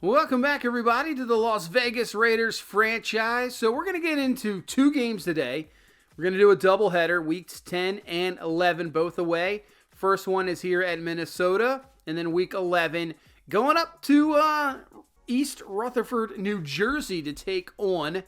Welcome back, everybody, to the Las Vegas Raiders franchise. So we're going to get into two games today. We're going to do a doubleheader, weeks 10 and 11, both away. First one is here at Minnesota, and then week 11 going up to East Rutherford, New Jersey to take on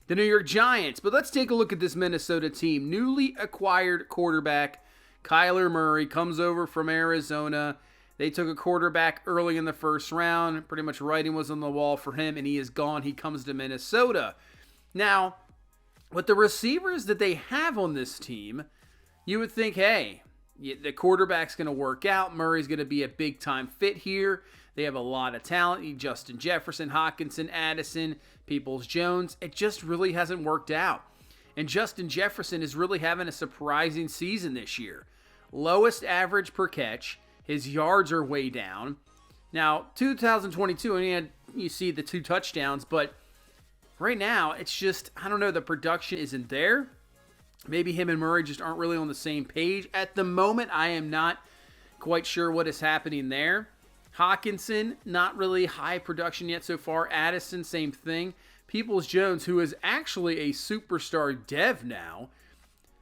the New York Giants. But let's take a look at this Minnesota team. Newly acquired quarterback Kyler Murray comes over from Arizona. They took a quarterback early in the first round. Pretty much writing was on the wall for him, and he is gone. He comes to Minnesota. Now, with the receivers that they have on this team, you would think, hey, the quarterback's going to work out. Murray's going to be a big-time fit here. They have a lot of talent. Justin Jefferson, Hockenson, Addison, Peoples-Jones. It just really hasn't worked out. And Justin Jefferson is really having a surprising season this year. Lowest average per catch. His yards are way down. Now, 2022, and you see the 2 touchdowns, but right now, it's just, I don't know, the production isn't there. Maybe him and Murray just aren't really on the same page. At the moment, I am not quite sure what is happening there. Hockenson, not really high production yet so far. Addison, same thing. Peoples-Jones, who is actually a superstar dev now.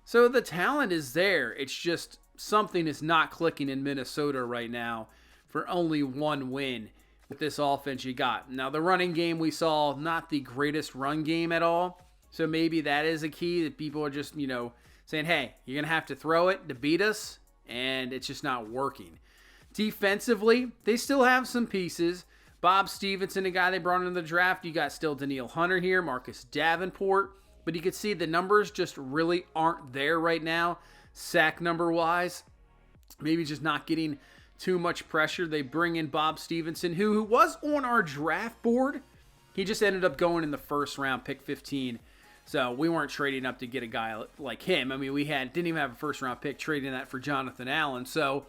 So the talent is there. It's just something is not clicking in Minnesota right now for only one win with this offense you got. Now, the running game we saw, not the greatest run game at all. So maybe that is a key that people are just, saying, hey, you're going to have to throw it to beat us, and it's just not working. Defensively, they still have some pieces. Bob Stevenson, a guy they brought in the draft. You got still Danielle Hunter here, Marcus Davenport. But you can see the numbers just really aren't there right now. Sack number wise, maybe just not getting too much pressure. They bring in Bob Stevenson, who was on our draft board. He just ended up going in the first round, pick 15. So we weren't trading up to get a guy like him. I mean, didn't even have a first round pick, trading that for Jonathan Allen. So,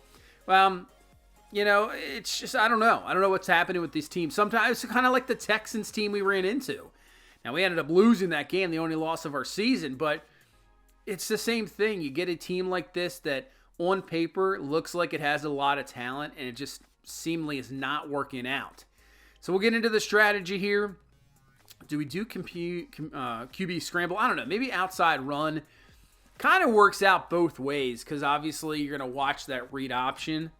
it's just, I don't know. I don't know what's happening with these teams. Sometimes it's kind of like the Texans team we ran into. Now, we ended up losing that game, the only loss of our season, but it's the same thing. You get a team like this that on paper looks like it has a lot of talent, and it just seemingly is not working out. So we'll get into the strategy here. Do we do QB scramble? I don't know. Maybe outside run. Kind of works out both ways because obviously you're going to watch that read option.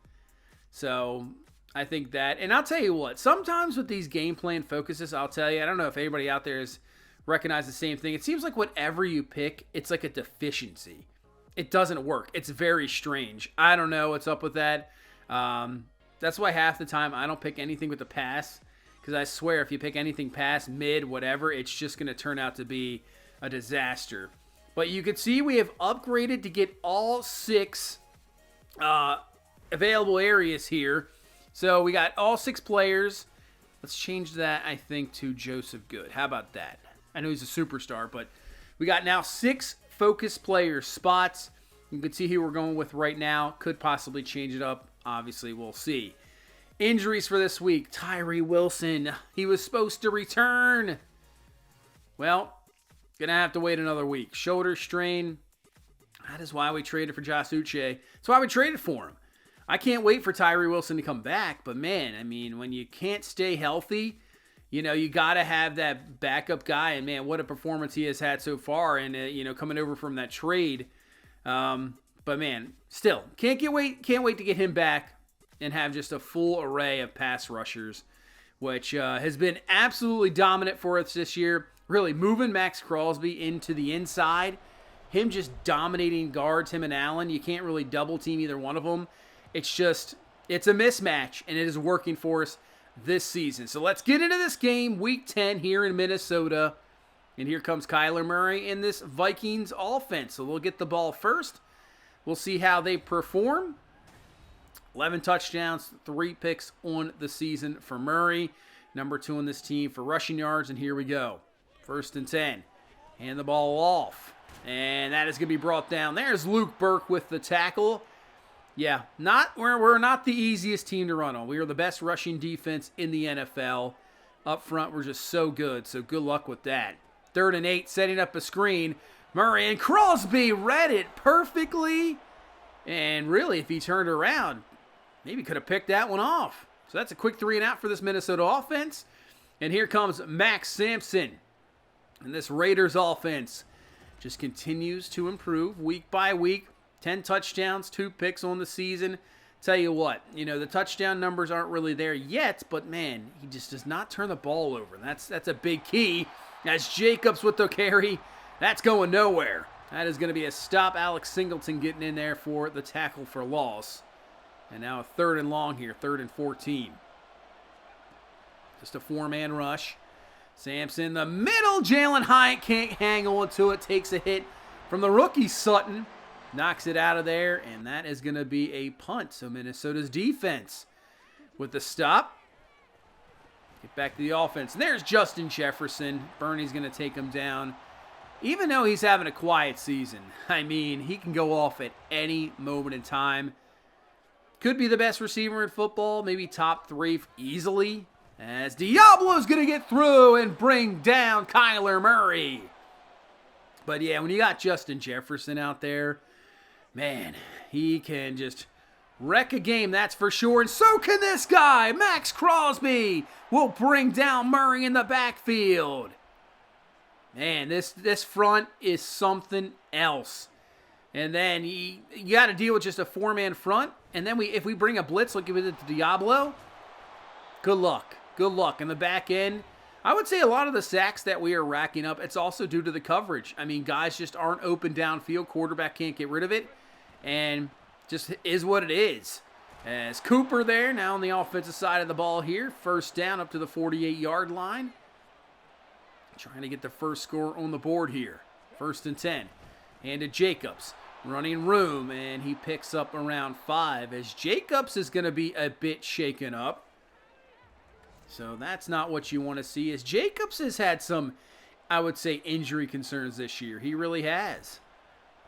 So I think that, and I'll tell you what, sometimes with these game plan focuses, I'll tell you, I don't know if anybody out there has recognized the same thing. It seems like whatever you pick, it's like a deficiency. It doesn't work. It's very strange. I don't know what's up with that. That's why half the time I don't pick anything with the pass, because I swear if you pick anything pass, mid, whatever, it's just going to turn out to be a disaster. But you can see we have upgraded to get all 6 available areas here. So we got all 6 players. Let's change that, I think, to Joseph Good. How about that? I know he's a superstar, but we got now 6 focus player spots. You can see who we're going with right now. Could possibly change it up. Obviously, we'll see. Injuries for this week. Tyree Wilson. He was supposed to return. Well, gonna have to wait another week. Shoulder strain. That is why we traded for Josh Uche. That's why we traded for him. I can't wait for Tyree Wilson to come back, but man, I mean, when you can't stay healthy, you got to have that backup guy, and man, what a performance he has had so far, and coming over from that trade. But man, still, can't wait to get him back and have just a full array of pass rushers, which has been absolutely dominant for us this year. Really moving Max Crosby into the inside, him just dominating guards, him and Allen. You can't really double team either one of them. It's a mismatch, and it is working for us this season. So let's get into this game, Week 10 here in Minnesota. And here comes Kyler Murray in this Vikings offense. So we'll get the ball first. We'll see how they perform. 11 touchdowns, 3 picks on the season for Murray. Number 2 on this team for rushing yards, and here we go. 1st and 10. Hand the ball off. And that is going to be brought down. There's Luke Burke with the tackle. Yeah, we're not the easiest team to run on. We are the best rushing defense in the NFL. Up front, we're just so good. So good luck with that. 3rd and 8, setting up a screen. Murray and Crosby read it perfectly. And really, if he turned around, maybe could have picked that one off. So that's a quick 3 and out for this Minnesota offense. And here comes Max Sampson. And this Raiders offense just continues to improve week by week. 10 touchdowns, 2 picks on the season. Tell you what, the touchdown numbers aren't really there yet, but man, he just does not turn the ball over. And that's a big key. As Jacobs with the carry, that's going nowhere. That is going to be a stop. Alex Singleton getting in there for the tackle for loss. And now a 3rd and long here, 3rd and 14. Just a 4-man rush. Sampson in the middle. Jalen Hyatt can't hang on to it. Takes a hit from the rookie Sutton. Knocks it out of there, and that is going to be a punt. So Minnesota's defense with the stop. Get back to the offense. And there's Justin Jefferson. Bernie's going to take him down. Even though he's having a quiet season, I mean, he can go off at any moment in time. Could be the best receiver in football, maybe top 3 easily. As Diablo's going to get through and bring down Kyler Murray. But yeah, when you got Justin Jefferson out there, man, he can just wreck a game, that's for sure. And so can this guy, Max Crosby, will bring down Murray in the backfield. Man, this front is something else. And then you got to deal with just a 4-man front. And then if we bring a blitz like we did to Diablo, good luck. Good luck. In the back end, I would say a lot of the sacks that we are racking up, it's also due to the coverage. I mean, guys just aren't open downfield. Quarterback can't get rid of it. And just is what it is. As Cooper there, now on the offensive side of the ball here. First down up to the 48-yard line. Trying to get the first score on the board here. 1st and 10. Handed Jacobs. Running room, and he picks up around 5. As Jacobs is going to be a bit shaken up. So that's not what you want to see. As Jacobs has had some, I would say, injury concerns this year. He really has.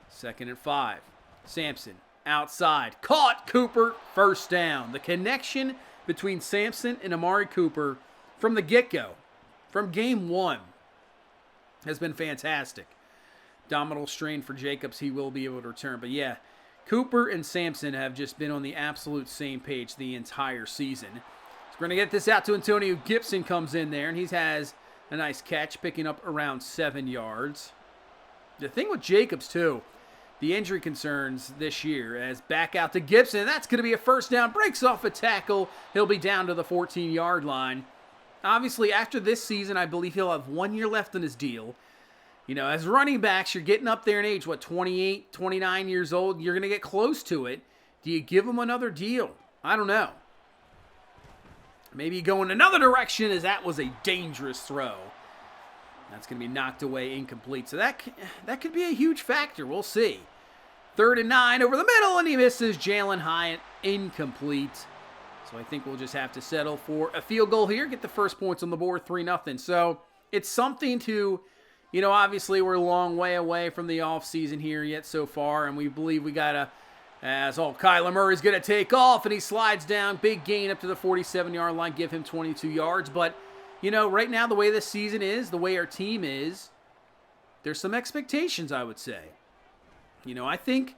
2nd and 5. Sampson outside. Caught Cooper. First down. The connection between Sampson and Amari Cooper from the get-go, from game 1, has been fantastic. Abdominal strain for Jacobs. He will be able to return. But yeah, Cooper and Sampson have just been on the absolute same page the entire season. So we're going to get this out to Antonio Gibson. Comes in there, and he has a nice catch, picking up around 7 yards. The thing with Jacobs, too, the injury concerns this year, as back out to Gibson, and that's going to be a first down. Breaks off a tackle. He'll be down to the 14-yard line. Obviously, after this season, I believe he'll have 1 year left in his deal. As running backs, you're getting up there in age, 28, 29 years old. You're going to get close to it. Do you give him another deal? I don't know. Maybe go in another direction, as that was a dangerous throw. That's going to be knocked away, incomplete. So that could be a huge factor. We'll see. 3rd and 9 over the middle, and he misses. Jalen Hyatt, incomplete. So I think we'll just have to settle for a field goal here. Get the first points on the board, 3-0. So it's something to, obviously we're a long way away from the offseason here yet so far, and we believe we got to, Kyler Murray's going to take off, and he slides down. Big gain up to the 47-yard line, give him 22 yards. But, right now the way this season is, the way our team is, there's some expectations, I would say. I think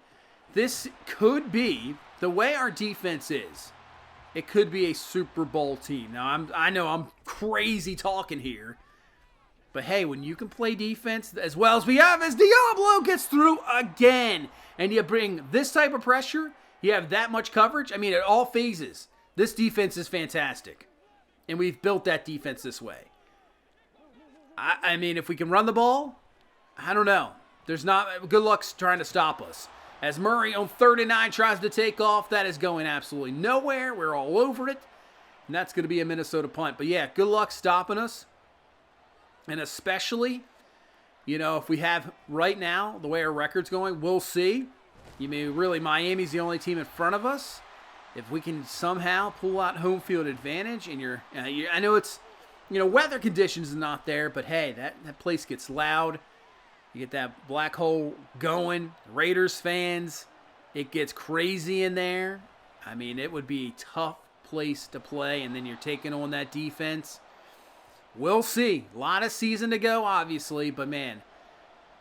this could be, the way our defense is, it could be a Super Bowl team. Now, I know I'm crazy talking here, but hey, when you can play defense as well as we have, as Diablo gets through again, and you bring this type of pressure, you have that much coverage, I mean, at all phases, this defense is fantastic. And we've built that defense this way. I mean, if we can run the ball, I don't know. There's not, good luck trying to stop us. As Murray on 3rd and 9 tries to take off, that is going absolutely nowhere. We're all over it. And that's going to be a Minnesota punt. But yeah, good luck stopping us. And especially, if we have right now, the way our record's going, we'll see. Miami's the only team in front of us. If we can somehow pull out home field advantage, and I know it's, weather conditions is not there, but hey, that place gets loud. You get that black hole going. Raiders fans, it gets crazy in there. I mean, it would be a tough place to play, and then you're taking on that defense. We'll see. A lot of season to go, obviously, but man,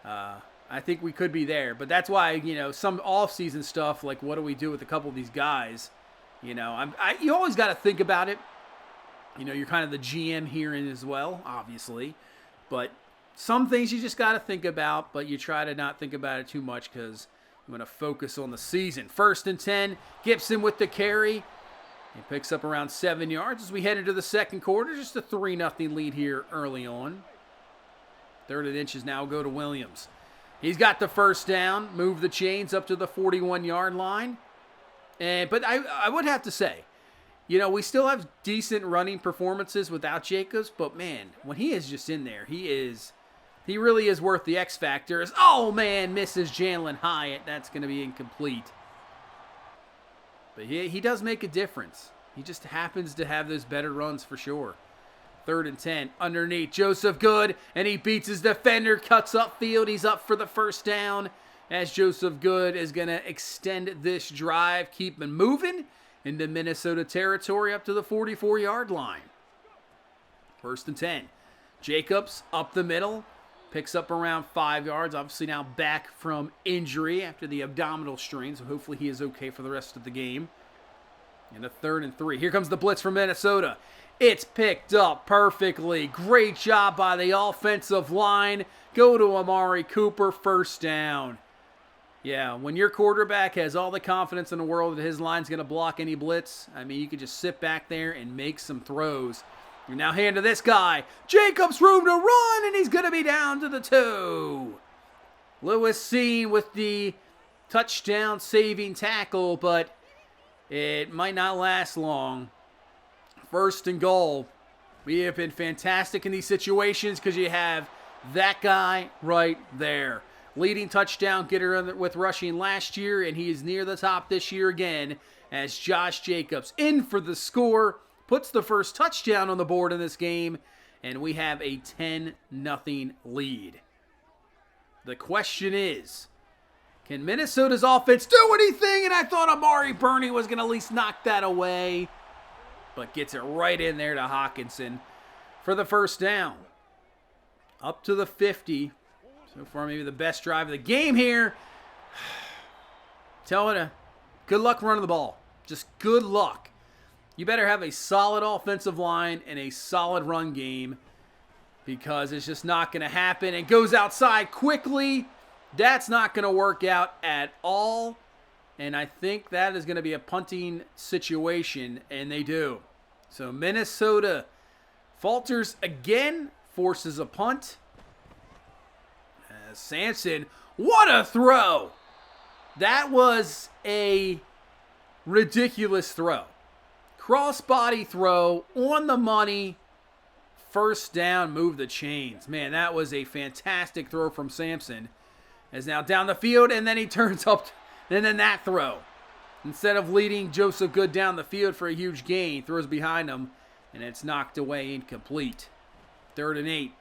I think we could be there. But that's why, some off-season stuff, like what do we do with a couple of these guys? You always got to think about it. You're kind of the GM here in as well, obviously. But some things you just got to think about, but you try to not think about it too much because you want to focus on the season. 1st and 10, Gibson with the carry. He picks up around 7 yards as we head into the second quarter. Just a 3-0 lead here early on. 3rd and inches now go to Williams. He's got the first down, move the chains up to the 41-yard line. But I would have to say, we still have decent running performances without Jacobs, but man, when he is just in there, he really is worth the X factor. Oh man, misses Jalen Hyatt. That's going to be incomplete. But he does make a difference. He just happens to have those better runs for sure. 3rd and 10, underneath, Joseph Good, and he beats his defender, cuts upfield. He's up for the first down as Joseph Good is going to extend this drive, keep him moving into Minnesota territory up to the 44-yard line. 1st and 10, Jacobs up the middle, picks up around 5 yards, obviously now back from injury after the abdominal strain, so hopefully he is okay for the rest of the game. And a 3rd and 3. Here comes the blitz from Minnesota. It's picked up perfectly. Great job by the offensive line. Go to Amari Cooper, first down. Yeah, when your quarterback has all the confidence in the world that his line's going to block any blitz, you can just sit back there and make some throws. You now hand to this guy. Jacobs room to run, and he's going to be down to the 2. Lewis seen with the touchdown saving tackle, but it might not last long. 1st and goal. We have been fantastic in these situations because you have that guy right there. Leading touchdown getter with rushing last year, and he is near the top this year again as Josh Jacobs in for the score, puts the first touchdown on the board in this game, and we have a 10-0 lead. The question is, can Minnesota's offense do anything? And I thought Amari Burney was going to at least knock that away, but gets it right in there to Hawkinson for the first down. Up to the 50. So far, maybe the best drive of the game here. Telling you, good luck running the ball. Just good luck. You better have a solid offensive line and a solid run game because it's just not going to happen. It goes outside quickly. That's not going to work out at all. And I think that is going to be a punting situation, and they do. So Minnesota falters again, forces a punt. Sampson, what a throw! That was a ridiculous throw. Crossbody throw, on the money, first down, move the chains. Man, that was a fantastic throw from Sampson. As now down the field, and then he turns up, and then that throw. Instead of leading Joseph Good down the field for a huge gain, throws behind him, and it's knocked away incomplete. 3rd and 8.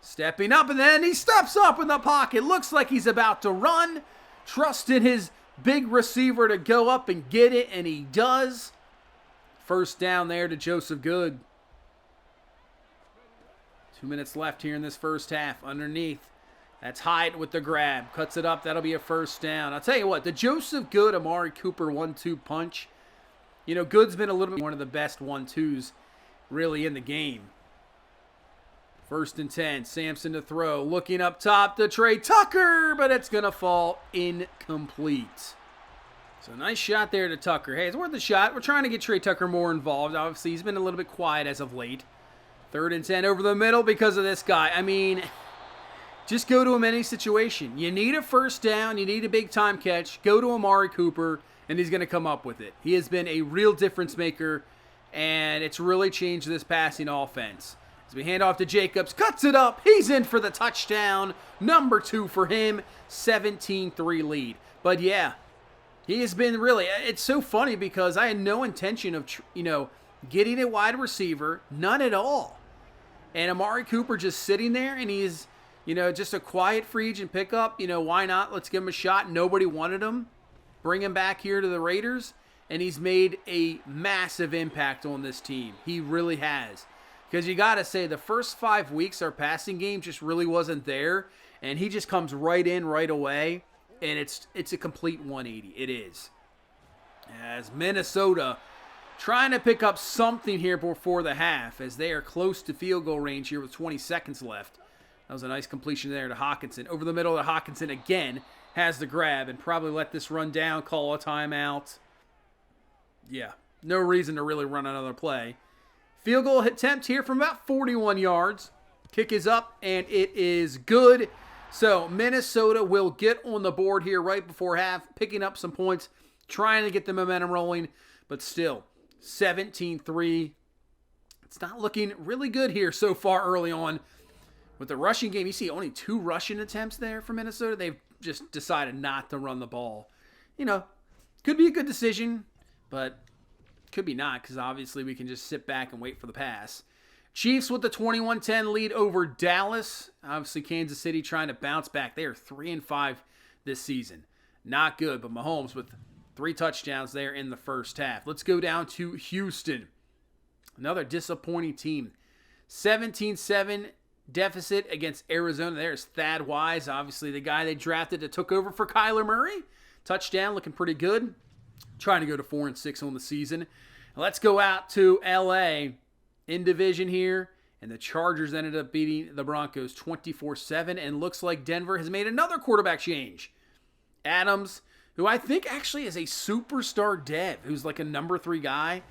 Stepping up, and then he steps up in the pocket. Looks like he's about to run. Trusted his big receiver to go up and get it, and he does. First down there to Joseph Good. 2 minutes left here in this first half. Underneath. That's Hyatt with the grab. Cuts it up. That'll be a first down. I'll tell you what, the Joseph Good, Amari Cooper 1-2 punch. Good's been a little bit one of the best 1-2s really in the game. 1st and 10, Sampson to throw, looking up top to Trey Tucker, but it's going to fall incomplete. So nice shot there to Tucker. Hey, it's worth a shot. We're trying to get Trey Tucker more involved. Obviously, he's been a little bit quiet as of late. 3rd and 10 over the middle because of this guy. Just go to him in any situation. You need a first down. You need a big-time catch. Go to Amari Cooper, and he's going to come up with it. He has been a real difference maker, and it's really changed this passing offense. As we hand off to Jacobs, cuts it up. He's in for the touchdown. Number 2 for him. 17-3 lead. But yeah, he has been really, it's so funny because I had no intention of, getting a wide receiver. None at all. And Amari Cooper just sitting there, and he's, just a quiet free agent pickup. Why not? Let's give him a shot. Nobody wanted him. Bring him back here to the Raiders. And he's made a massive impact on this team. He really has. Because you got to say, the first 5 weeks, our passing game just really wasn't there. And he just comes right in right away. And it's a complete 180. It is. As Minnesota trying to pick up something here before the half as they are close to field goal range here with 20 seconds left. That was a nice completion there to Hawkinson. Over the middle to Hawkinson again. Has the grab and probably let this run down, call a timeout. Yeah, no reason to really run another play. Field goal attempt here from about 41 yards. Kick is up and it is good. So Minnesota will get on the board here right before half, picking up some points, trying to get the momentum rolling, but still 17-3. It's not looking really good here so far early on. With the rushing game, you see only 2 rushing attempts there for Minnesota. They've just decided not to run the ball. You know, could be a good decision, but could be not because obviously we can just sit back and wait for the pass. Chiefs with the 21-10 lead over Dallas. Obviously, Kansas City trying to bounce back. They are 3-5 this season. Not good, but Mahomes with 3 touchdowns there in the first half. Let's go down to Houston. Another disappointing team. 17-7 deficit against Arizona. There's Thad Wise, obviously the guy they drafted that took over for Kyler Murray. Touchdown, looking pretty good. Trying to go to 4-6 on the season. Let's go out to LA in division here. And the Chargers ended up beating the Broncos 24-7. And looks like Denver has made another quarterback change. Adams, who I think actually is a superstar dev, who's like a number 3 guy.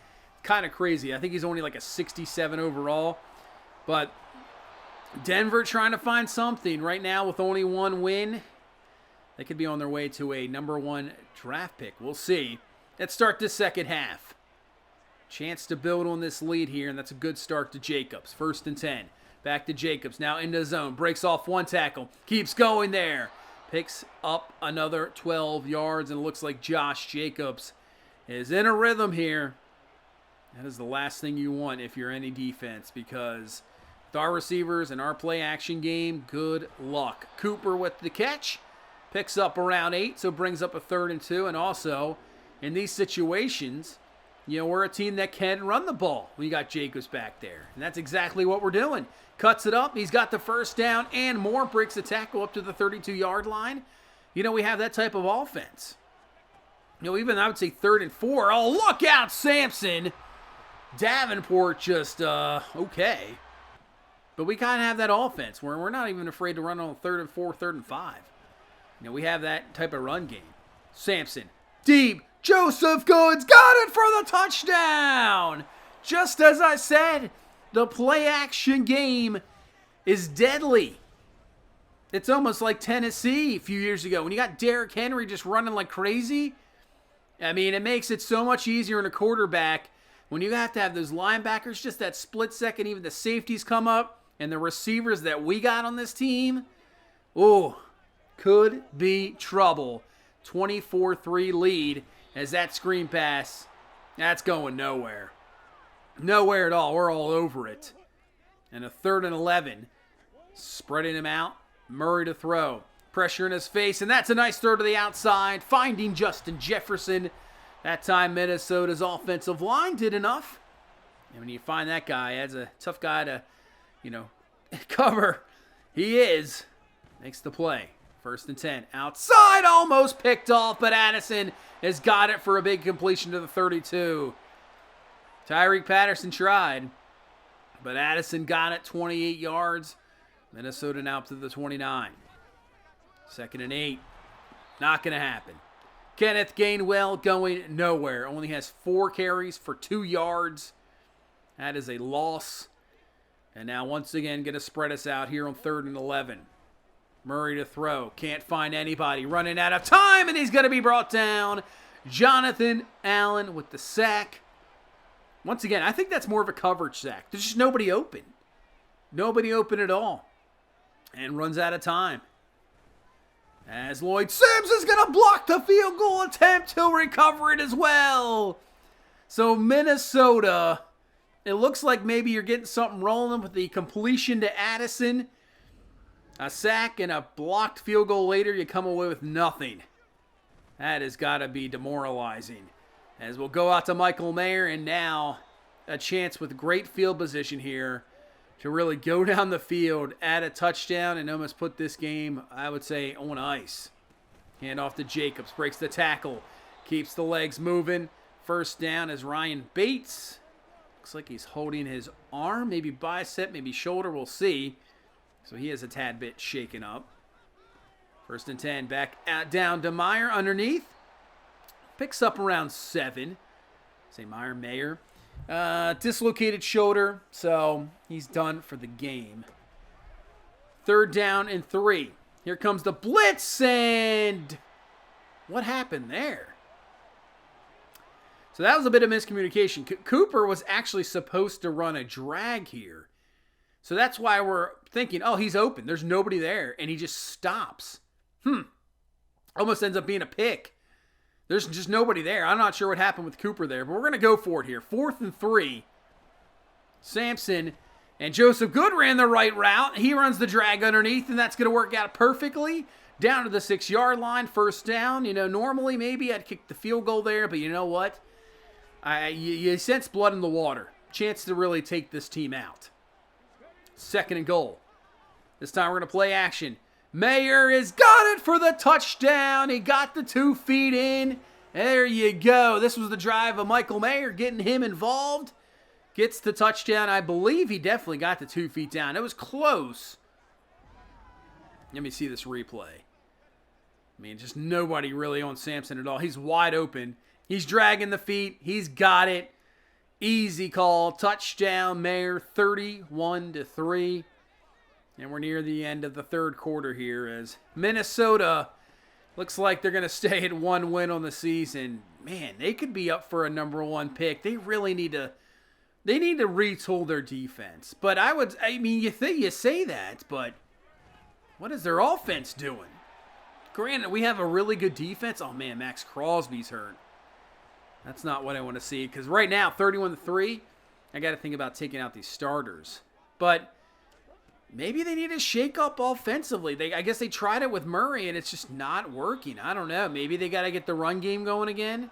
Kind of crazy. I think he's only like a 67 overall. But Denver trying to find something right now with only 1 win. They could be on their way to a number 1 draft pick. We'll see. Let's start this second half. Chance to build on this lead here, and that's a good start to Jacobs. 1st and 10. Back to Jacobs. Now into the zone. Breaks off 1 tackle. Keeps going there. Picks up another 12 yards, and it looks like Josh Jacobs is in a rhythm here. That is the last thing you want if you're any defense, because with our receivers and our play action game, good luck. Cooper with the catch. Picks up around 8, so brings up a 3rd and 2. And also, in these situations, you know, we're a team that can run the ball. We got Jacobs back there. And that's exactly what we're doing. Cuts it up. He's got the first down and more. Breaks the tackle up to the 32-yard line. You know, we have that type of offense. You know, even I would say 3rd and 4. Oh, look out, Sampson. Davenport just, okay. But we kind of have that offense where we're not even afraid to run on 3rd and 4, 3rd and 5. You know, we have that type of run game. Sampson, deep. Joseph Goods got it for the touchdown. Just as I said, the play action game is deadly. It's almost like Tennessee a few years ago when you got Derrick Henry just running like crazy. I mean, it makes it so much easier in a quarterback when you have to have those linebackers, just that split second, even the safeties come up, and the receivers that we got on this team, oh, could be trouble. 24-3 lead as that screen pass, that's going nowhere. Nowhere at all. We're all over it. And a 3rd and 11. Spreading him out. Murray to throw. Pressure in his face, and that's a nice throw to the outside. Finding Justin Jefferson. That time Minnesota's offensive line did enough. And when you find that guy, that's a tough guy to, you know, cover. He is. Makes the play. 1st and 10. Outside, almost picked off, but Addison has got it for a big completion to the 32. Tyreek Patterson tried, but Addison got it 28 yards. Minnesota now up to the 29. 2nd and 8. Not going to happen. Kenneth Gainwell going nowhere. Only has 4 carries for 2 yards. That is a loss. And now once again going to spread us out here on 3rd and 11. Murray to throw. Can't find anybody. Running out of time, and he's going to be brought down. Jonathan Allen with the sack. Once again, I think that's more of a coverage sack. There's just nobody open. Nobody open at all. And runs out of time. As Lloyd Sims is going to block the field goal attempt. He'll recover it as well. So Minnesota, it looks like maybe you're getting something rolling with the completion to Addison. A sack and a blocked field goal later, you come away with nothing. That has got to be demoralizing. As we'll go out to Michael Mayer, and now a chance with great field position here to really go down the field, add a touchdown, and almost put this game, I would say, on ice. Hand off to Jacobs, breaks the tackle, keeps the legs moving, first down as Ryan Bates. Looks like he's holding his arm, maybe bicep, maybe shoulder. We'll see. So he is a tad bit shaken up. 1st and 10, back down to Meyer underneath. Picks up around 7. Say Mayer. Dislocated shoulder, so he's done for the game. 3rd down and 3. Here comes the blitz, and what happened there? So that was a bit of miscommunication. Cooper was actually supposed to run a drag here. So that's why we're thinking, oh, he's open. There's nobody there, and he just stops. Almost ends up being a pick. There's just nobody there. I'm not sure what happened with Cooper there, but we're going to go for it here. 4th and 3. Sampson and Joseph Good ran the right route. He runs the drag underneath, and that's going to work out perfectly. Down to the 6-yard line, 1st down. You know, normally maybe I'd kick the field goal there, but you know what? You sense blood in the water. Chance to really take this team out. 2nd and goal. This time we're going to play action. Mayer has got it for the touchdown. He got the 2 feet in. There you go. This was the drive of Michael Mayer, getting him involved. Gets the touchdown. I believe he definitely got the 2 feet down. It was close. Let me see this replay. I mean, just nobody really on Sampson at all. He's wide open. He's dragging the feet. He's got it. Easy call. Touchdown, Mayer, 31-3. And we're near the end of the 3rd quarter here as Minnesota looks like they're going to stay at 1 win on the season. Man, they could be up for a number 1 pick. They really need to retool their defense. But you say that, but what is their offense doing? Granted, we have a really good defense. Oh man, Max Crosby's hurt. That's not what I want to see, because right now, 31-3, I got to think about taking out these starters. But maybe they need to shake up offensively. I guess they tried it with Murray, and it's just not working. I don't know. Maybe they got to get the run game going again.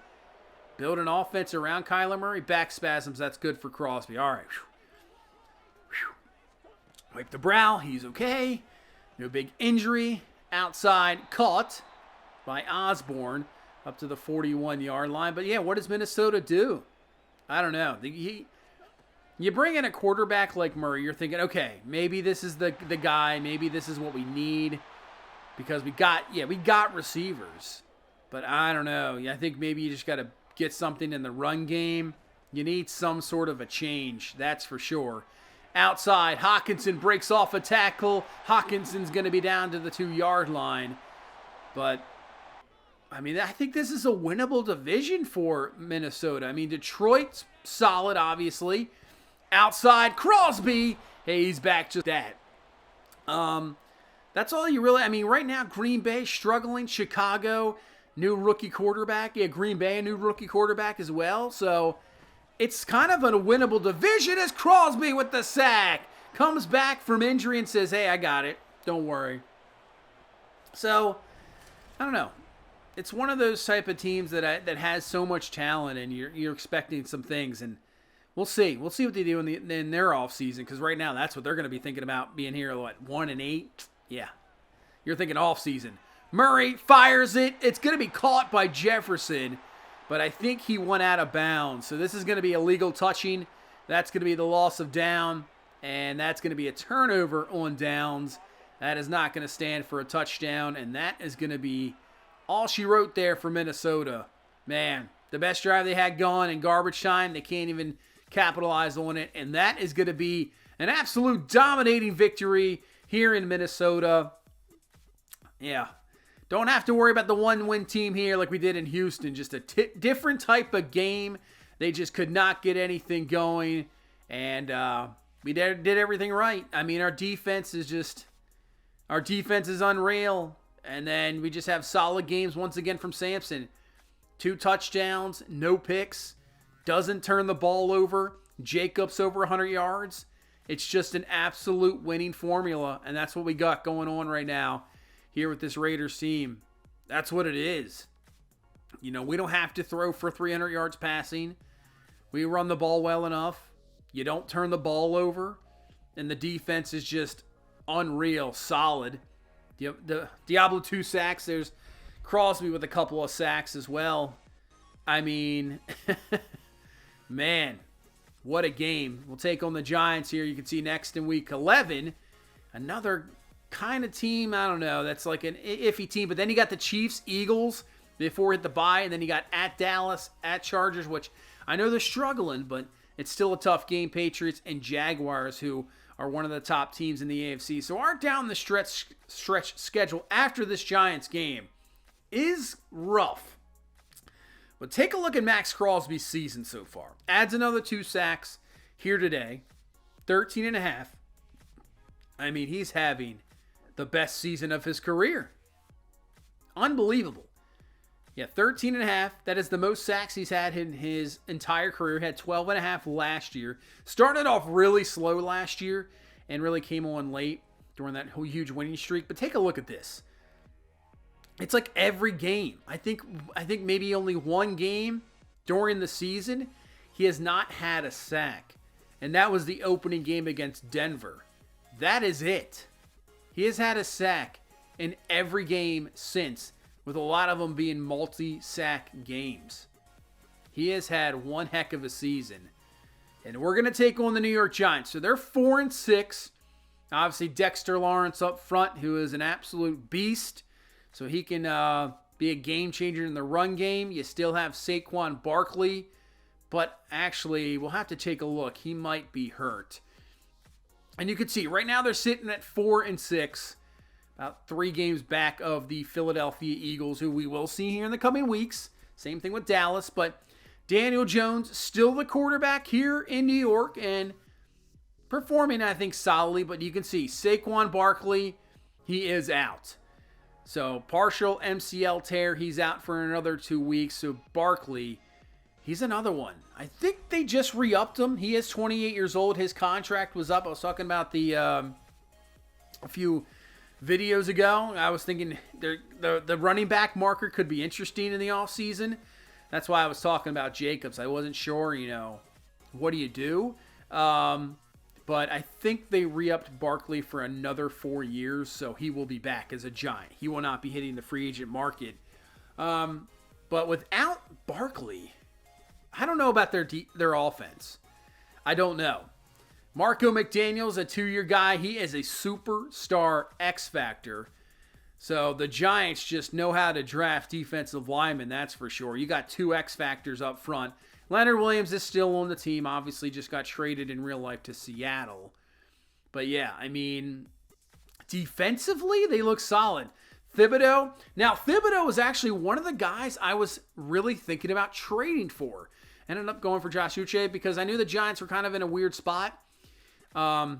Build an offense around Kyler Murray. Back spasms, that's good for Crosby. All right. Wipe the brow. He's okay. No big injury. Outside, caught by Osborne up to the 41-yard line. But, yeah, what does Minnesota do? I don't know. You bring in a quarterback like Murray, you're thinking, okay, maybe this is the guy. Maybe this is what we need because we got receivers. But I don't know. I think maybe you just got to get something in the run game. You need some sort of a change, that's for sure. Outside, Hawkinson breaks off a tackle. Hawkinson's going to be down to the 2-yard line. But, I mean, I think this is a winnable division for Minnesota. I mean, Detroit's solid, obviously. Outside, Crosby. Hey, he's back to that. That's all you really... I mean, right now, Green Bay struggling. Chicago, new rookie quarterback. Yeah, Green Bay, a new rookie quarterback as well. So, it's kind of a winnable division as Crosby with the sack. Comes back from injury and says, hey, I got it. Don't worry. So, I don't know. It's one of those type of teams that has so much talent, and you're expecting some things, and we'll see. We'll see what they do in their offseason, because right now that's what they're going to be thinking about, being here, 1-8? Yeah. You're thinking offseason. Murray fires it. It's going to be caught by Jefferson, but I think he went out of bounds. So this is going to be illegal touching. That's going to be the loss of down, and that's going to be a turnover on downs. That is not going to stand for a touchdown, and that is going to be all she wrote there for Minnesota. Man, the best drive they had going in garbage time, they can't even capitalize on it, and that is going to be an absolute dominating victory here in Minnesota. Yeah. Don't have to worry about the one-win team here like we did in Houston. Just a different type of game. They just could not get anything going. And we did everything right. I mean, our defense is unreal. And then we just have solid games once again from Sampson. 2 touchdowns, no picks. Doesn't turn the ball over. Jacobs over 100 yards. It's just an absolute winning formula. And that's what we got going on right now here with this Raiders team. That's what it is. You know, we don't have to throw for 300 yards passing. We run the ball well enough. You don't turn the ball over. And the defense is just unreal, solid. The Diablo 2 sacks. There's Crosby with a couple of sacks as well. I mean, man, what a game. We'll take on the Giants here. You can see next in week 11, another kind of team, I don't know, that's like an iffy team. But then you got the Chiefs, Eagles before hit the bye, and then you got at Dallas, at Chargers, which I know they're struggling, but it's still a tough game. Patriots and Jaguars, who are one of the top teams in the AFC. So our down the stretch schedule after this Giants game is rough. But take a look at Max Crosby's season so far. Adds another 2 sacks here today. 13.5. I mean, he's having the best season of his career. Unbelievable. Yeah, 13.5. That is the most sacks he's had in his entire career. He had 12.5 last year. Started off really slow last year and really came on late during that whole huge winning streak. But take a look at this. It's like every game. I think maybe only one game during the season he has not had a sack. And that was the opening game against Denver. That is it. He has had a sack in every game since, with a lot of them being multi-sack games. He has had one heck of a season. And we're going to take on the New York Giants. So they're 4-6. Obviously, Dexter Lawrence up front, who is an absolute beast. So he can be a game changer in the run game. You still have Saquon Barkley. But actually, we'll have to take a look. He might be hurt. And you can see, right now they're sitting at 4-6. About 3 games back of the Philadelphia Eagles, who we will see here in the coming weeks. Same thing with Dallas. But Daniel Jones, still the quarterback here in New York. And performing, I think, solidly. But you can see, Saquon Barkley, he is out. So, partial MCL tear. He's out for another 2 weeks. So, Barkley, he's another one. I think they just re-upped him. He is 28 years old. His contract was up. I was talking about a few videos ago. I was thinking the running back marker could be interesting in the offseason. That's why I was talking about Jacobs. I wasn't sure, what do you do? But I think they re-upped Barkley for another 4 years, so he will be back as a Giant. He will not be hitting the free agent market. But without Barkley, I don't know about their offense. I don't know. Marco McDaniel's a 2-year guy. He is a superstar X Factor. So the Giants just know how to draft defensive linemen, that's for sure. You got 2 X Factors up front. Leonard Williams is still on the team. Obviously just got traded in real life to Seattle. But yeah, I mean, defensively, they look solid. Thibodeau. Now, Thibodeau was actually one of the guys I was really thinking about trading for. Ended up going for Josh Uche because I knew the Giants were kind of in a weird spot. And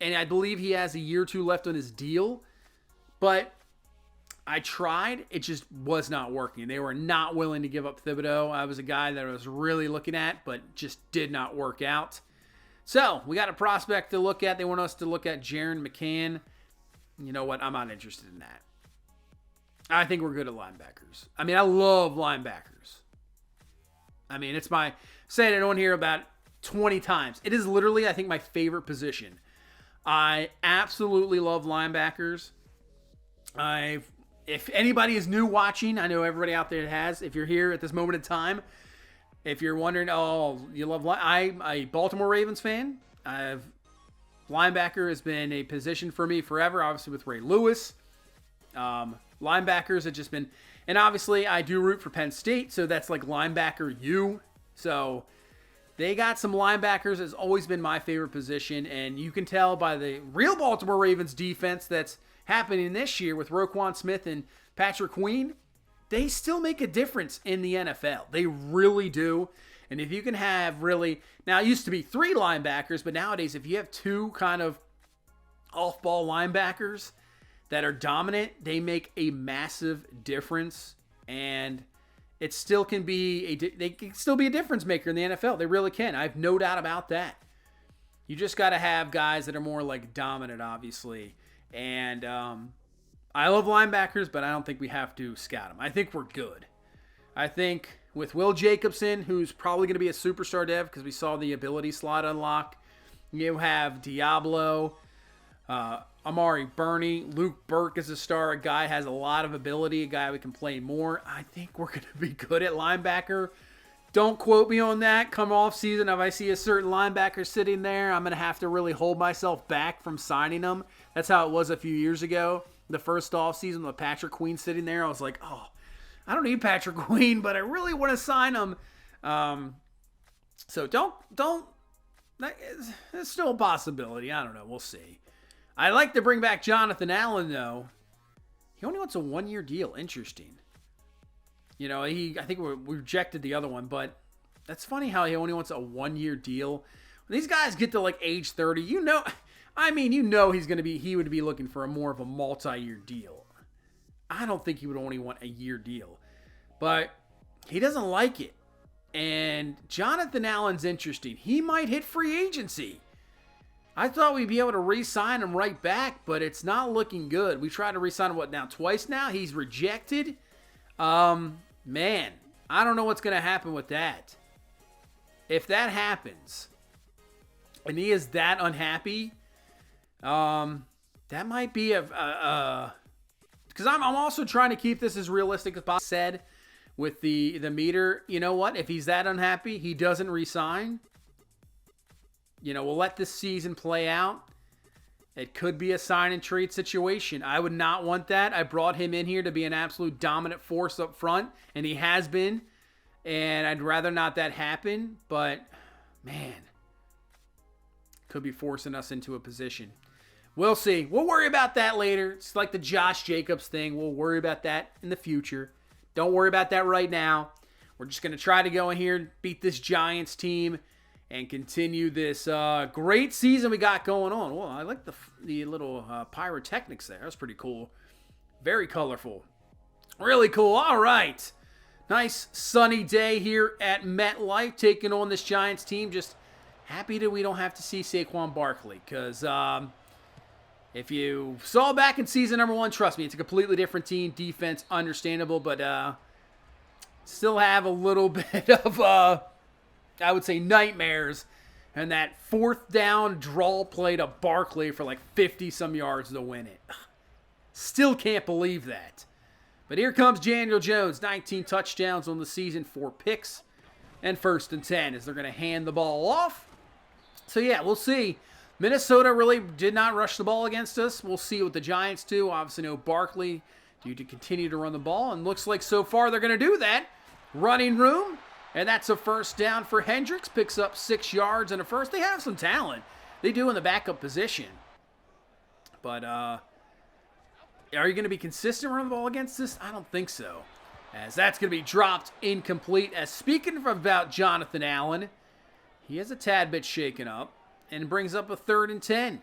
I believe he has a year or 2 left on his deal. But I tried. It just was not working. They were not willing to give up Thibodeau. I was a guy that I was really looking at, but just did not work out. So, we got a prospect to look at. They want us to look at Jaron McCann. You know what? I'm not interested in that. I think we're good at linebackers. I mean, I love linebackers. I mean, it's my... saying it on here about 20 times. It is literally, I think, my favorite position. I absolutely love linebackers. If anybody is new watching, I know everybody out there has. If you're here at this moment in time, if you're wondering, oh, you love... I'm a Baltimore Ravens fan. Linebacker has been a position for me forever, obviously with Ray Lewis. Linebackers have just been... And obviously, I do root for Penn State, so that's like linebacker U. So they got some linebackers. Has always been my favorite position, and you can tell by the real Baltimore Ravens defense that's happening this year with Roquan Smith and Patrick Queen. They still make a difference in the NFL. They really do. And if you can have really... Now, it used to be 3 linebackers, but nowadays, if you have 2 kind of off-ball linebackers that are dominant, they make a massive difference, and it still can be they can still be a difference maker in the NFL. They really can. I have no doubt about that. You just got to have guys that are more like dominant, obviously. And I love linebackers, but I don't think we have to scout them. I think we're good. I think with Will Jacobson, who's probably going to be a superstar dev because we saw the ability slot unlock. You have Diablo. Amari Burney. Luke Burke is a star. A guy has a lot of ability. A guy we can play more. I think we're going to be good at linebacker. Don't quote me on that. Come off season, if I see a certain linebacker sitting there, I'm going to have to really hold myself back from signing them. That's how it was a few years ago. The first off season with Patrick Queen sitting there, I was like, oh, I don't need Patrick Queen, but I really want to sign him. So don't. It's still a possibility. I don't know. We'll see. I'd like to bring back Jonathan Allen, though. He only wants a 1-year deal. Interesting. You know, I think we rejected the other one, but that's funny how he only wants a 1-year deal. When these guys get to like age 30, he would be looking for more of a multi-year deal. I don't think he would only want a year deal, but he doesn't like it. And Jonathan Allen's interesting. He might hit free agency. I thought we'd be able to re-sign him right back, but it's not looking good. We tried to re-sign him, twice now? He's rejected. Man, I don't know what's going to happen with that. If that happens, and he is that unhappy, that might be because I'm also trying to keep this as realistic as possible. Said with the meter, you know what? If he's that unhappy, he doesn't resign. You know, we'll let this season play out. It could be a sign and trade situation. I would not want that. I brought him in here to be an absolute dominant force up front, and he has been. And I'd rather not that happen, but man, could be forcing us into a position. We'll see. We'll worry about that later. It's like the Josh Jacobs thing. We'll worry about that in the future. Don't worry about that right now. We're just going to try to go in here and beat this Giants team and continue this great season we got going on. Well, I like the little pyrotechnics there. That's pretty cool. Very colorful. Really cool. All right. Nice sunny day here at MetLife taking on this Giants team. Just happy that we don't have to see Saquon Barkley because if you saw back in season number 1, trust me, it's a completely different team. Defense, understandable, but still have a little bit of, I would say, nightmares. And that 4th down draw play to Barkley for like 50-some yards to win it. Still can't believe that. But here comes Daniel Jones, 19 touchdowns on the season, 4 picks, and 1st and 10 as they're going to hand the ball off. So yeah, we'll see. Minnesota really did not rush the ball against us. We'll see what the Giants do. Obviously, no Barkley due to continue to run the ball, and looks like so far they're going to do that. Running room, and that's a 1st down for Hendricks. Picks up 6 yards and a first. They have some talent. They do in the backup position. But are you going to be consistent running the ball against this? I don't think so. As that's going to be dropped incomplete. As speaking about Jonathan Allen, he is a tad bit shaken up and brings up a 3rd and 10.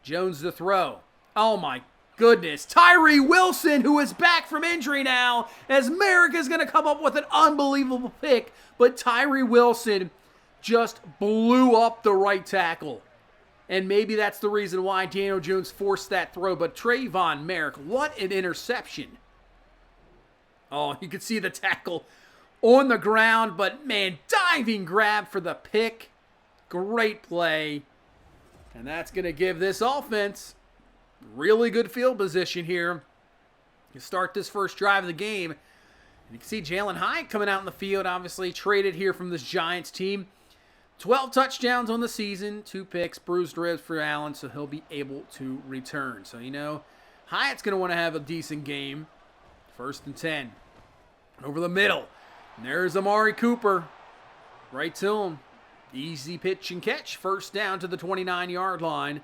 Jones to throw. Oh my goodness. Tyree Wilson, who is back from injury now, as Merrick is going to come up with an unbelievable pick. But Tyree Wilson just blew up the right tackle. And maybe that's the reason why Daniel Jones forced that throw. But Trayvon Merrick, what an interception. Oh, you can see the tackle on the ground. But, man, diving grab for the pick. Great play. And that's going to give this offense really good field position here to start this first drive of the game. And you can see Jalen Hyatt coming out in the field, obviously traded here from this Giants team. 12 touchdowns on the season, 2 picks, bruised ribs for Allen, so he'll be able to return. So, you know, Hyatt's going to want to have a decent game. 1st and 10. Over the middle. And there's Amari Cooper. Right to him. Easy pitch and catch. 1st down to the 29-yard line.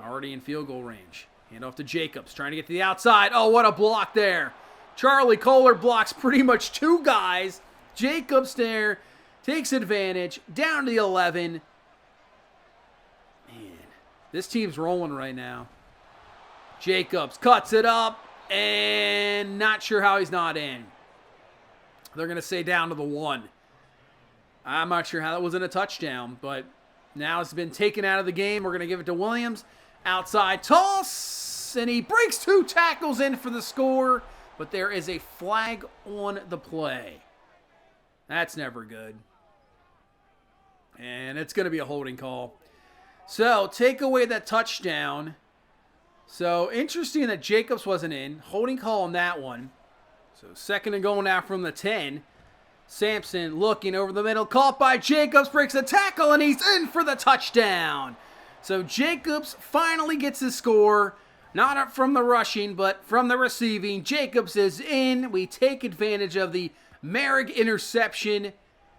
Already in field goal range. Hand off to Jacobs, trying to get to the outside. Oh, what a block there. Charlie Kohler blocks pretty much 2 guys. Jacobs there. Takes advantage, down to the 11. Man, this team's rolling right now. Jacobs cuts it up, and not sure how he's not in. They're going to say down to the 1. I'm not sure how that wasn't a touchdown, but now it's been taken out of the game. We're going to give it to Williams. Outside toss, and he breaks 2 tackles in for the score, but there is a flag on the play. That's never good. And it's going to be a holding call. So, take away that touchdown. So, interesting that Jacobs wasn't in. Holding call on that one. So, second and goal now from the 10. Sampson looking over the middle. Caught by Jacobs. Breaks the tackle, and he's in for the touchdown. So, Jacobs finally gets his score. Not up from the rushing, but from the receiving. Jacobs is in. We take advantage of the Merrick interception,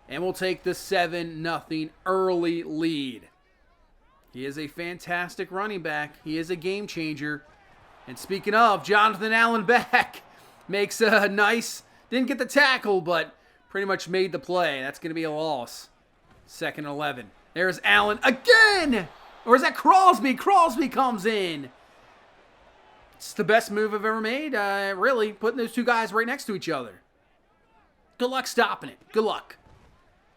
and we'll take the 7-0 early lead. He is a fantastic running back. He is a game changer. And speaking of, Jonathan Allen back. Makes a nice, didn't get the tackle, but pretty much made the play. That's going to be a loss. 2nd and 11. There's Allen again! Or is that Crosby? Crosby comes in. It's the best move I've ever made, really, putting those two guys right next to each other. Good luck stopping it. Good luck.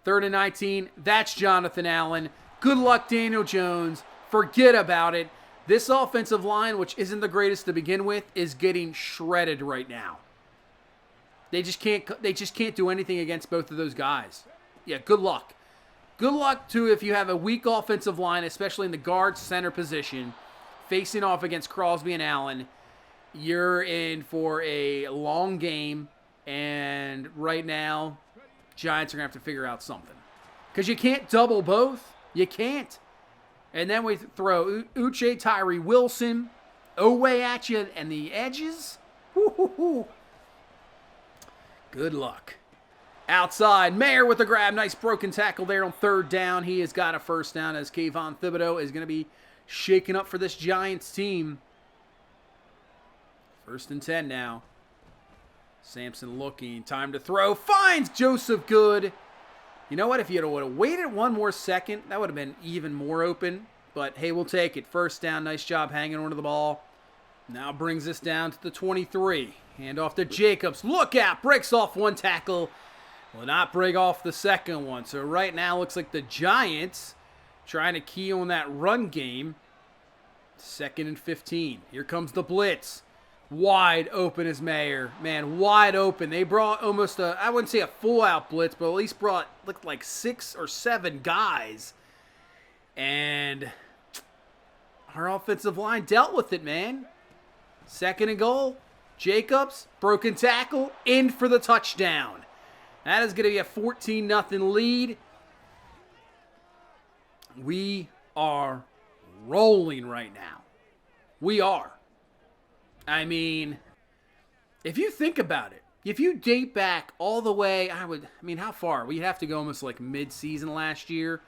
3rd and 19. That's Jonathan Allen. Good luck, Daniel Jones. Forget about it. This offensive line, which isn't the greatest to begin with, is getting shredded right now. They just can't do anything against both of those guys. Yeah, good luck. Good luck, too, if you have a weak offensive line, especially in the guard center position, facing off against Crosby and Allen. You're in for a long game, and right now, Giants are going to have to figure out something. Because you can't double both. You can't. And then we throw Uche, Tyree Wilson, Owe at you, and the edges. Woo-hoo-hoo. Good luck. Outside, Mayer with the grab. Nice broken tackle there on 3rd down. He has got a 1st down as Kayvon Thibodeau is going to be shaken up for this Giants team. 1st and 10 now. Sampson looking. Time to throw. Finds Joseph Good. You know what? If you would have waited one more second, that would have been even more open. But, hey, we'll take it. 1st down. Nice job hanging onto the ball. Now brings us down to the 23. Hand off to Jacobs. Look out. Breaks off one tackle. Will not break off the second one. So right now looks like the Giants trying to key on that run game. 2nd and 15. Here comes the blitz. Wide open is Mayer. Man, wide open. They brought almost I wouldn't say a full-out blitz, but at least looked like 6 or 7 guys. And our offensive line dealt with it, man. 2nd and goal. Jacobs, broken tackle, in for the touchdown. That is going to be a 14-0 lead. We are rolling right now. We are. I mean, if you think about it, if you date back all the way, how far? We'd have to go almost like mid-season last year.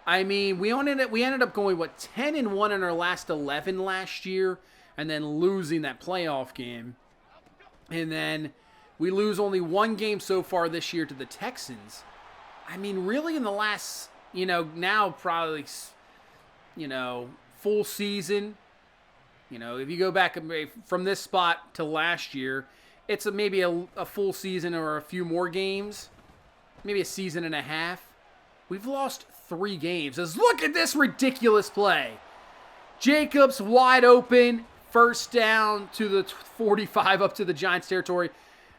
I mean, we ended up going, 10-1 in our last 11 last year, and then losing that playoff game. And then we lose only one game so far this year to the Texans. I mean, really in the last, now probably, full season. If you go back from this spot to last year, it's maybe a full season or a few more games. Maybe a season and a half. We've lost 3 games. Look at this ridiculous play. Jacobs wide open. 1st down to the 45 up to the Giants territory.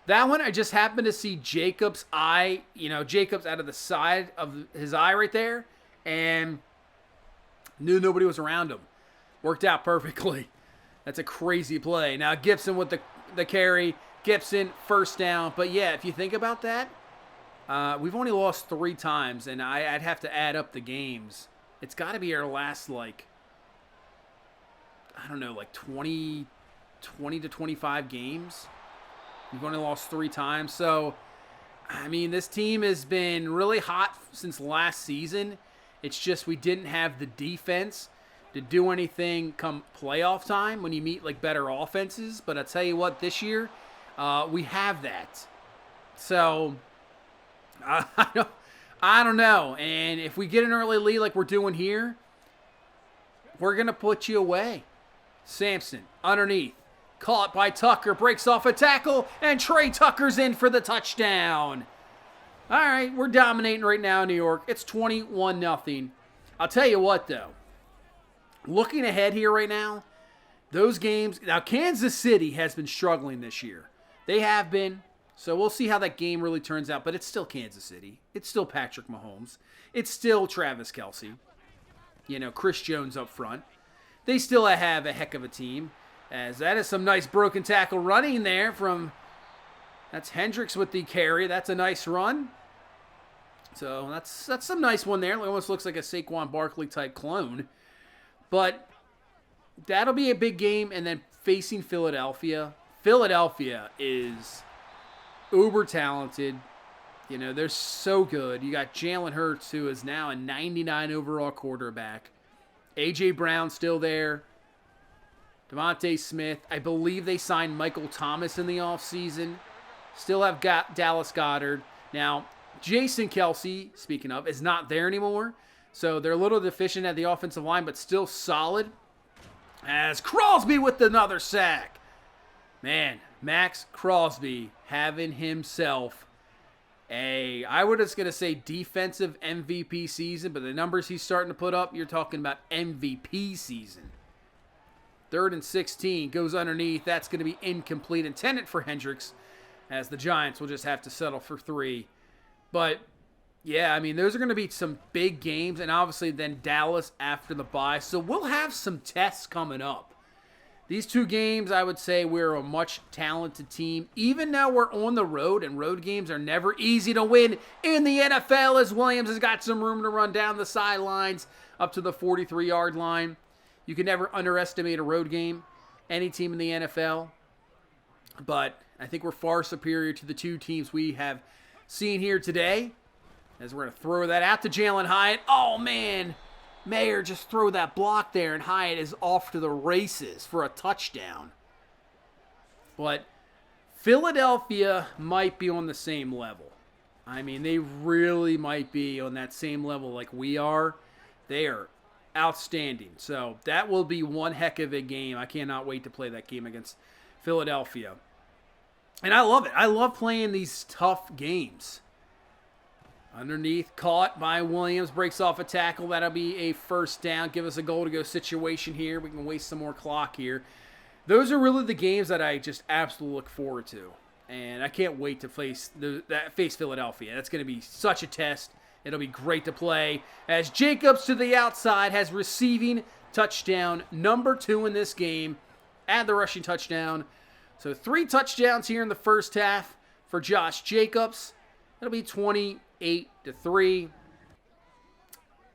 That one, I just happened to see Jacobs' eye, Jacobs out of the side of his eye right there, and knew nobody was around him. Worked out perfectly. That's a crazy play. Now Gibson with the carry. Gibson, 1st down. But yeah, if you think about that, we've only lost 3 times, and I'd have to add up the games. It's got to be our last, 20 to 25 games. We've only lost 3 times. So, I mean, this team has been really hot since last season. It's just we didn't have the defense to do anything come playoff time when you meet better offenses. But I tell you what, this year we have that. So I don't know. And if we get an early lead like we're doing here, we're gonna put you away. Sampson underneath, caught by Tucker, breaks off a tackle, and Trey Tucker's in for the touchdown. All right, we're dominating right now in New York. It's 21-0. I'll tell you what, though. Looking ahead here right now, those games... Now, Kansas City has been struggling this year. They have been. So we'll see how that game really turns out. But it's still Kansas City. It's still Patrick Mahomes. It's still Travis Kelce. Chris Jones up front. They still have a heck of a team, as that is some nice broken tackle running there that's Hendricks with the carry. That's a nice run. So that's some nice one there. It almost looks like a Saquon Barkley type clone. But that'll be a big game. And then facing Philadelphia. Philadelphia is uber talented. They're so good. You got Jalen Hurts, who is now a 99 overall quarterback. A.J. Brown still there. Devontae Smith. I believe they signed Michael Thomas in the offseason. Still have Dallas Goedert. Now, Jason Kelsey, speaking of, is not there anymore. So they're a little deficient at the offensive line, but still solid. As Crosby with another sack. Man, Max Crosby having himself I was just going to say defensive MVP season, but the numbers he's starting to put up, you're talking about MVP season. 3rd and 16, goes underneath. That's going to be incomplete, intended for Hendricks, as the Giants will just have to settle for 3. But, yeah, those are going to be some big games, and obviously then Dallas after the bye. So we'll have some tests coming up. These 2 games, I would say we're a much talented team. Even now we're on the road, and road games are never easy to win in the NFL, as Williams has got some room to run down the sidelines up to the 43-yard line. You can never underestimate a road game, any team in the NFL. But I think we're far superior to the 2 teams we have seen here today. As we're going to throw that out to Jalen Hyatt. Oh, man. Mayer just throw that block there, and Hyatt is off to the races for a touchdown. But Philadelphia might be on the same level. They really might be on that same level like we are. They are outstanding. So that will be one heck of a game. I cannot wait to play that game against Philadelphia. And I love it. I love playing these tough games. Underneath, caught by Williams, breaks off a tackle. That'll be a first down. Give us a goal-to-go situation here. We can waste some more clock here. Those are really the games that I just absolutely look forward to. And I can't wait to face Philadelphia. That's going to be such a test. It'll be great to play. As Jacobs to the outside has receiving touchdown number 2 in this game. Add the rushing touchdown. So 3 touchdowns here in the first half for Josh Jacobs. It'll be 28-3.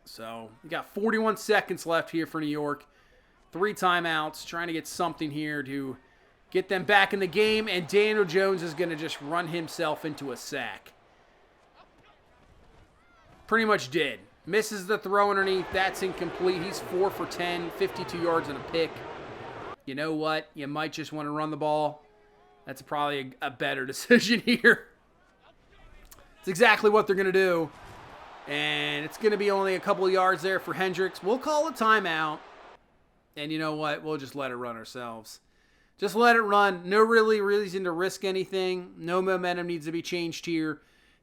So we got 41 seconds left here for New York. 3 timeouts, trying to get something here to get them back in the game. And Daniel Jones is going to just run himself into a sack. Pretty much did. Misses the throw underneath. That's incomplete. He's 4 for 10, 52 yards and a pick. You know what? You might just want to run the ball. That's probably a better decision here. It's exactly what they're going to do. And it's going to be only a couple of yards there for Hendricks. We'll call a timeout. And you know what? We'll just let it run ourselves. Just let it run. No really reason to risk anything. No momentum needs to be changed here.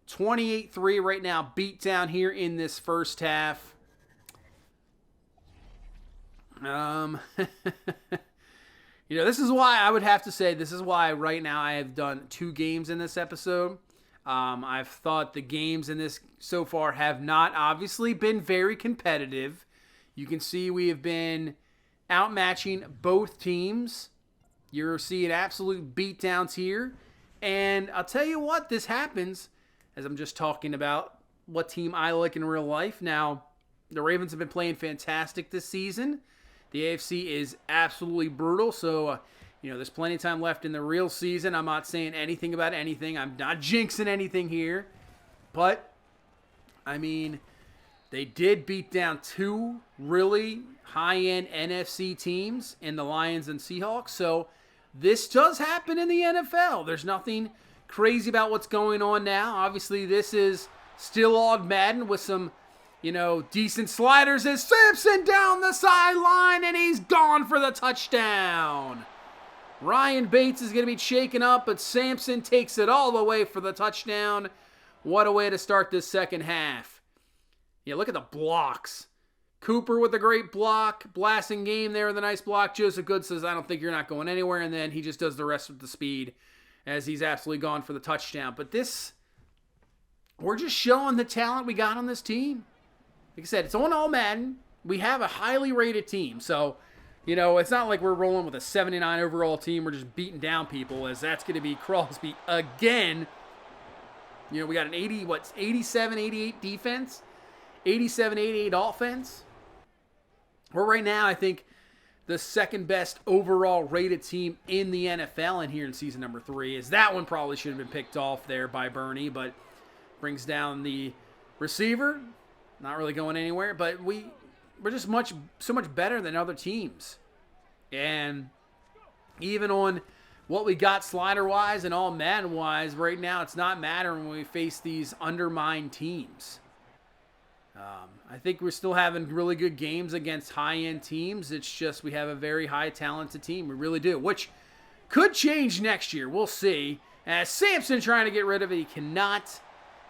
28-3 right now. Beat down here in this first half. This is why I would have to say, this is why right now I have done 2 games in this episode. I've thought the games in this so far have not obviously been very competitive. You can see we have been outmatching both teams. You're seeing absolute beatdowns here. And I'll tell you what, this happens as I'm just talking about what team I like in real life. Now, the Ravens have been playing fantastic this season. The AFC is absolutely brutal, so there's plenty of time left in the real season. I'm not saying anything about anything. I'm not jinxing anything here. But, they did beat down 2 really high-end NFC teams in the Lions and Seahawks. So, this does happen in the NFL. There's nothing crazy about what's going on now. Obviously, this is still all Madden with some, decent sliders as Sampson down the sideline, and he's gone for the touchdown. Ryan Bates is going to be shaken up, but Sampson takes it all the way for the touchdown. What a way to start this second half. Yeah, look at the blocks. Cooper with a great block. Blasting game there with a nice block. Joseph Good says, I don't think you're not going anywhere. And then he just does the rest with the speed as he's absolutely gone for the touchdown. But we're just showing the talent we got on this team. Like I said, it's on all Madden. we have a highly rated team. So, you know, it's not like we're rolling with a 79 overall team. We're just beating down people, as that's going to be Crosby again. You know, we got an 87, 88 defense, 87, 88 offense. We're right now, I think, the second best overall rated team in the NFL in here in season number 3. Is that one probably should have been picked off there by Bernie, but brings down the receiver. Not really going anywhere, but we're just so much better than other teams. And even on what we got slider-wise and all Madden-wise, right now it's not mattering when we face these undermined teams. I think we're still having really good games against high-end teams. It's just we have a very high-talented team. We really do, which could change next year. We'll see. As Sampson trying to get rid of it, he cannot.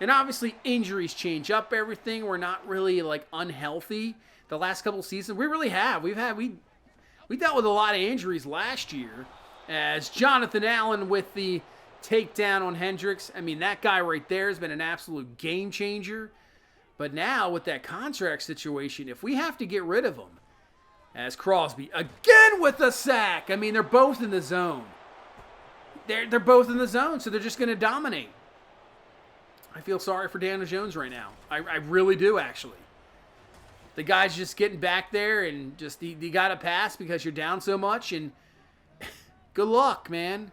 And obviously injuries change up everything. We're not really like unhealthy the last couple seasons. We really have. We dealt with a lot of injuries last year. As Jonathan Allen with the takedown on Hendricks. I mean, that guy right there has been an absolute game changer. But now with that contract situation, if we have to get rid of him, as Crosby again with the sack. I mean, they're both in the zone. They're both in the zone, so they're just going to dominate. I feel sorry for Daniel Jones right now. I really do, actually. The guy's just getting back there and just you got to pass because you're down so much. And good luck, man.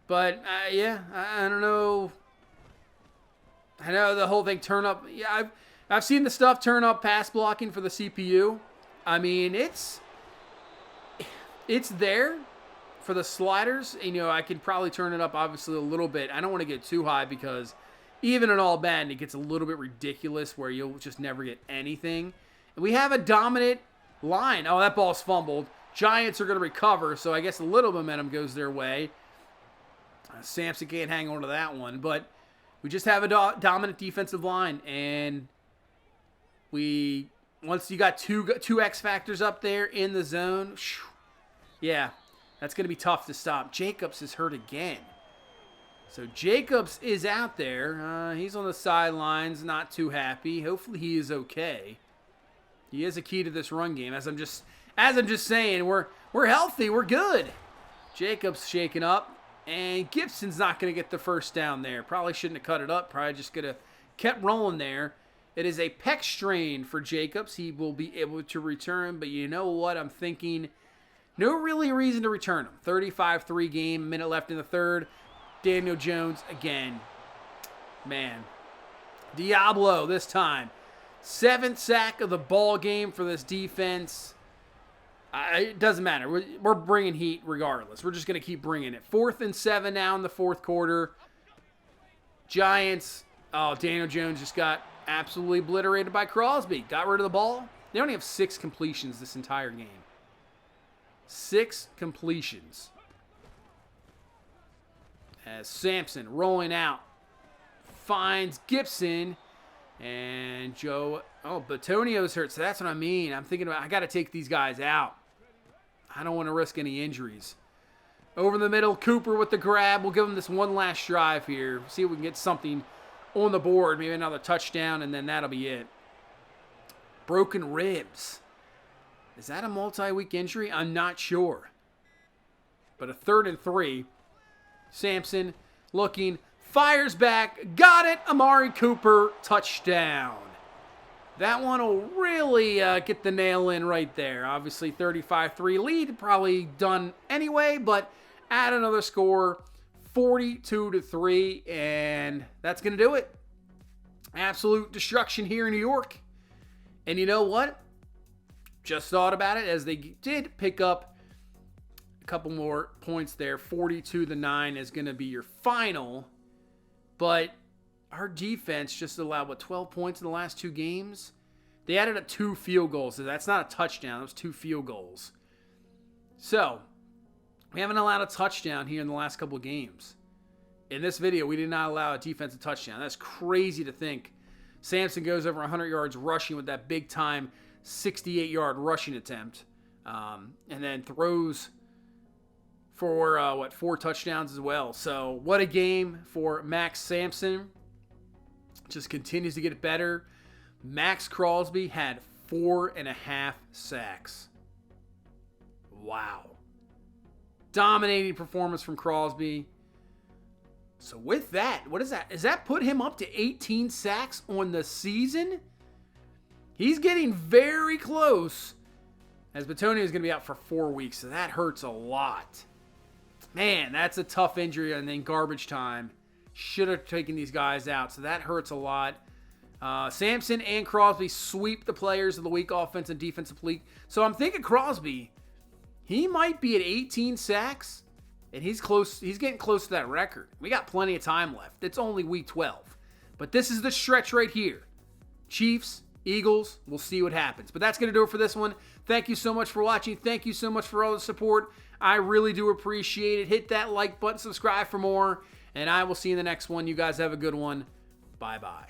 But, yeah, I don't know. I know the whole thing turn up. Yeah, I've seen the stuff turn up pass blocking for the CPU. I mean, it's there for the sliders. You know, I can probably turn it up obviously a little bit. I don't want to get too high because even in all Madden, it gets a little bit ridiculous where you'll just never get anything. And we have a dominant line. Oh, that ball's fumbled. Giants are going to recover, so I guess a little momentum goes their way. Sampson can't hang on to that one, but we just have a dominant defensive line, and once you got two X factors up there in the zone, yeah, that's going to be tough to stop. Jacobs is hurt again. So Jacobs is out there. He's on the sidelines, not too happy. Hopefully he is okay. He is a key to this run game. As I'm just saying, we're healthy, we're good. Jacobs shaking up. And Gibson's not going to get the first down there. Probably shouldn't have cut it up. Probably just could have kept rolling there. It is a pec strain for Jacobs. He will be able to return. But you know what? I'm thinking no really reason to return him. 35-3 game. Minute left in the third. Daniel Jones again. Man. Diablo this time. 7th sack of the ball game for this defense. It doesn't matter. We're bringing heat regardless. We're just going to keep bringing it. 4th and 7 now in the fourth quarter. Giants. Oh, Daniel Jones just got absolutely obliterated by Crosby. Got rid of the ball. They only have 6 completions this entire game. 6 completions. As Sampson rolling out. Finds Gibson. And Joe. Oh, Batonio's hurt. So that's what I mean. I'm thinking about, I got to take these guys out. I don't want to risk any injuries. Over the middle, Cooper with the grab. We'll give him this one last drive here. See if we can get something on the board. Maybe another touchdown, and then that'll be it. Broken ribs. Is that a multi-week injury? I'm not sure. But a 3rd and 3. Sampson looking. Fires back. Got it. Amari Cooper. Touchdown. That one will really get the nail in right there. Obviously, 35-3 lead. Probably done anyway, but add another score. 42-3, and that's going to do it. Absolute destruction here in New York. And you know what? Just thought about it as they did pick up a couple more points there. 42-9 is going to be your final. But our defense just allowed, 12 points in the last 2 games? They added up 2 field goals. So that's not a touchdown. That was 2 field goals. So, we haven't allowed a touchdown here in the last couple of games. In this video, we did not allow a defensive touchdown. That's crazy to think. Sampson goes over 100 yards rushing with that big-time 68-yard rushing attempt. And then throws for, 4 touchdowns as well. So, what a game for Max Sampson. Just continues to get better. Max Crosby had 4.5 sacks. Wow. Dominating performance from Crosby. So with that, what is that? Does that put him up to 18 sacks on the season? He's getting very close, as Bitonio is going to be out for 4 weeks, so that hurts a lot. Man, that's a tough injury, and then garbage time. Should have taken these guys out, so that hurts a lot. Sampson and Crosby sweep the players of the week offense and defensive league. So I'm thinking Crosby, he might be at 18 sacks, and he's close. He's getting close to that record. We got plenty of time left. It's only week 12. But this is the stretch right here. Chiefs, Eagles, we'll see what happens. But that's going to do it for this one. Thank you so much for watching. Thank you so much for all the support. I really do appreciate it. Hit that like button, subscribe for more, and I will see you in the next one. You guys have a good one. Bye-bye.